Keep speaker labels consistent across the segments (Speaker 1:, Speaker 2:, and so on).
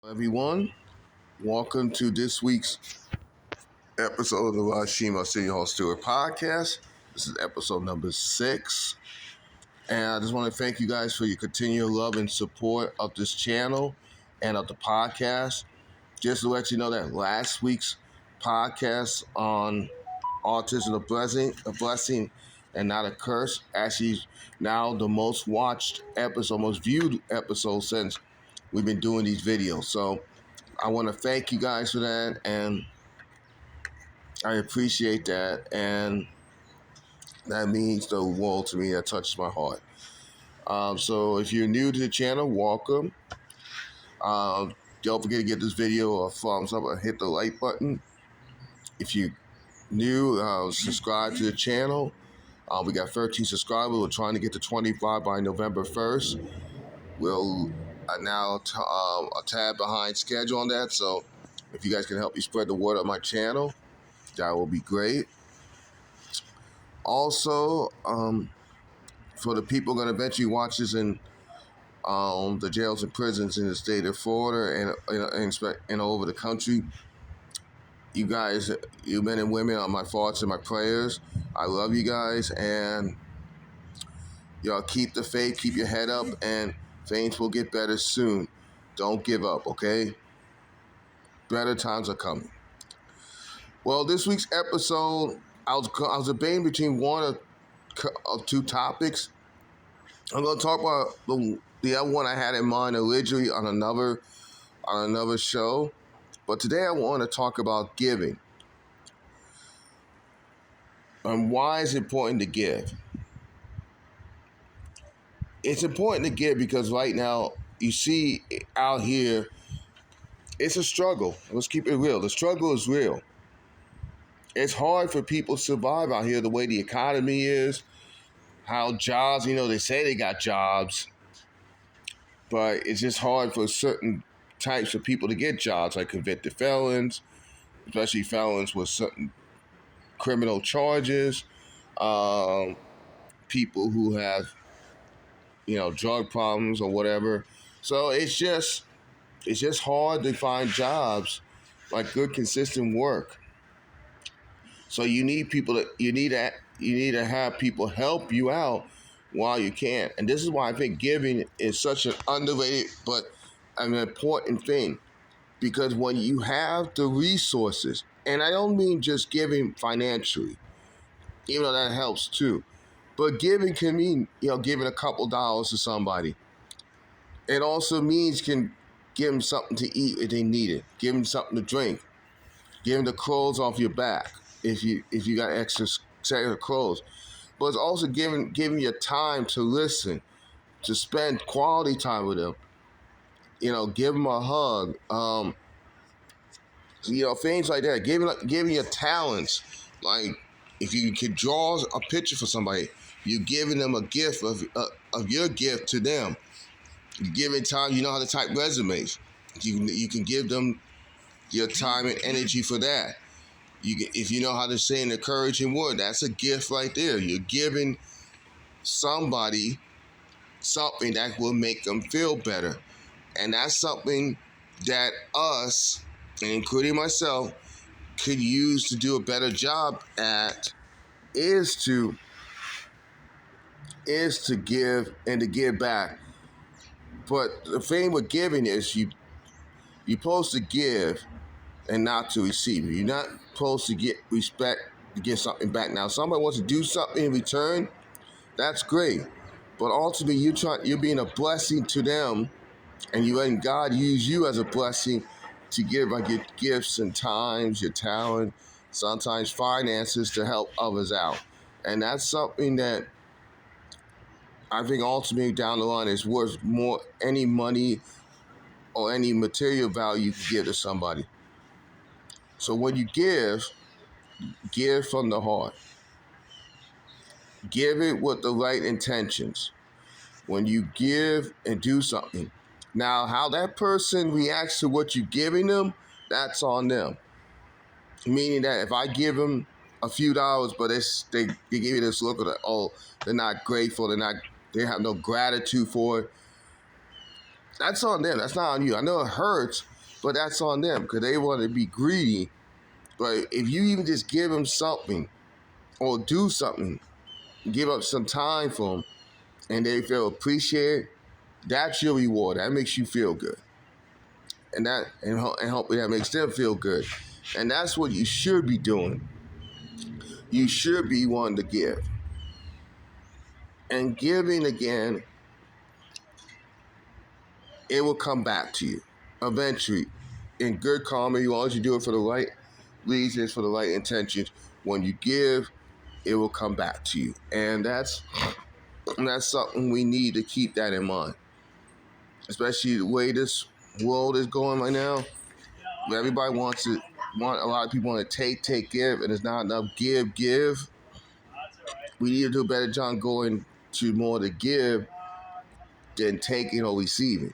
Speaker 1: Everyone, welcome to this week's episode of the Rasheem Arsenio Stewart podcast. This is episode number 6. And I just want to thank you guys for your continued love and support of this channel and of the podcast. Just to let you know that last week's podcast on autism, a blessing and not a curse, actually now the most watched episode, most viewed episode since we've been doing these videos. So I want to thank you guys for that, and I appreciate that, and that means the world to me. That touches my heart. So if you're new to the channel, welcome. Don't forget to give this video a thumbs up and hit the like button. If you're new, subscribe to the channel. We got 13 subscribers. We're trying to get to 25 by November 1st. We'll now a tad behind schedule on that, so if you guys can help me spread the word of my channel, that will be great. Also, for the people going to eventually watch this in the jails and prisons in the state of Florida and all over the country, you guys, you men and women, are my thoughts and my prayers. I love you guys, and y'all keep the faith, keep your head up, and things will get better soon. Don't give up, okay? Better times are coming. Well, this week's episode, I was debating between one of two topics. I'm going to talk about the other one I had in mind originally on another show, but today I want to talk about giving and why it's important to give. It's important to give because right now you see out here it's a struggle. Let's keep it real. The struggle is real. It's hard for people to survive out here the way the economy is, how jobs, they say they got jobs, but it's just hard for certain types of people to get jobs, like convicted felons, especially felons with certain criminal charges, people who have, drug problems or whatever. So it's just hard to find jobs, like good, consistent work. So you need to have people help you out while you can. And this is why I think giving is such an underrated but an important thing. Because when you have the resources, and I don't mean just giving financially, even though that helps too, but giving can mean, giving a couple dollars to somebody. It also means can give them something to eat if they need it, give them something to drink, give them the clothes off your back if you got extra set of clothes. But it's also giving you time to listen, to spend quality time with them. Give them a hug. Things like that. Giving your talents. Like if you could draw a picture for somebody, you're giving them a gift of your gift to them. You give it time. You know how to type resumes. You can give them your time and energy for that. If you know how to say an encouraging word, that's a gift right there. You're giving somebody something that will make them feel better. And that's something that us, and including myself, could use to do a better job at is to give and to give back. But the thing with giving is you're supposed to give and not to receive. You're not supposed to get respect to get something back. Now, if somebody wants to do something in return, that's great. But ultimately, you're being a blessing to them, and you're letting God use you as a blessing to give, like your gifts and times, your talent, sometimes finances to help others out. And that's something that I think ultimately down the line is worth more any money or any material value you can give to somebody. So when you give from the heart. Give it with the right intentions. When you give and do something. Now, how that person reacts to what you're giving them, that's on them. Meaning that if I give them a few dollars, but they give you this look of they're not grateful, they have no gratitude for it. that's on them. That's not on you. I know it hurts, but that's on them because they want to be greedy. But if you even just give them something or do something, give up some time for them, and they feel appreciated, that's your reward. That makes you feel good, and hopefully that makes them feel good, and that's what you should be doing. You should be wanting to give, and giving again, it will come back to you eventually. In good karma, you always do it for the right reasons, for the right intentions. When you give, it will come back to you, and that's something we need to keep that in mind, especially the way this world is going right now. Everybody want a lot of people want to take, give, and there's not enough give. We need to do a better job going to more to give than taking or receiving.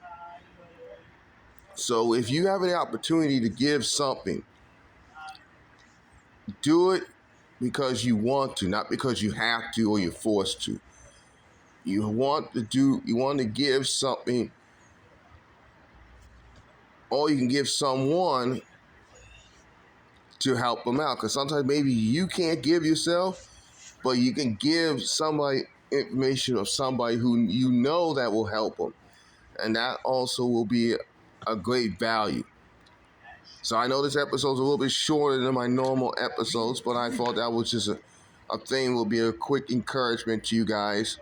Speaker 1: So if you have an opportunity to give something, do it because you want to, not because you have to or you're forced to. You want to give something, or you can give someone to help them out. Because sometimes maybe you can't give yourself, but you can give somebody information of somebody who you know that will help them. And that also will be a great value. So I know this episode's a little bit shorter than my normal episodes, but I thought that was just a thing, will be a quick encouragement to you guys.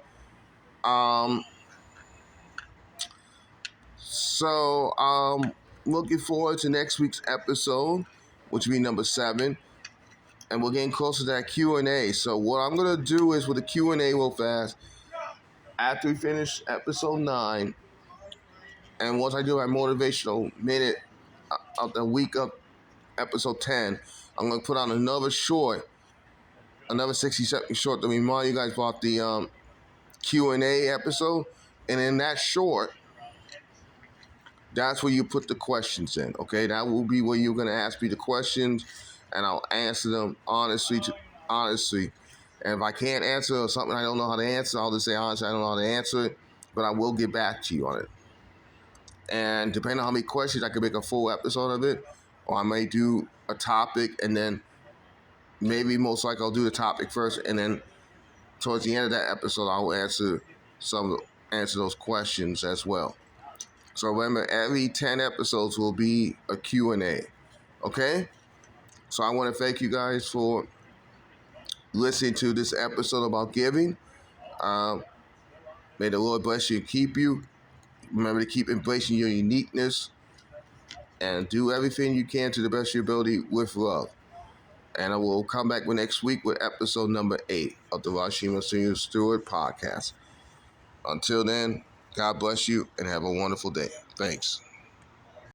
Speaker 1: Looking forward to next week's episode, which will be number 7. And we're getting closer to that Q&A. So what I'm going to do is with the Q&A real fast, after we finish episode 9, and once I do my motivational minute of the week of episode 10, I'm going to put on another 60-second short to remind you guys about the Q&A episode. And in that short, that's where you put the questions in, okay? That will be where you're going to ask me the questions, and I'll answer them honestly. And if I can't answer or something I don't know how to answer, I'll just say honestly I don't know how to answer it, but I will get back to you on it. And depending on how many questions, I can make a full episode of it, or I may do a topic, and then maybe most likely I'll do the topic first, and then towards the end of that episode, I'll answer those questions as well. So remember, every 10 episodes will be a Q&A, okay? So I want to thank you guys for listening to this episode about giving. May the Lord bless you and keep you. Remember to keep embracing your uniqueness and do everything you can to the best of your ability with love. And I will come back next week with episode number 8 of the Rasheem and Stewart podcast. Until then, God bless you and have a wonderful day. Thanks.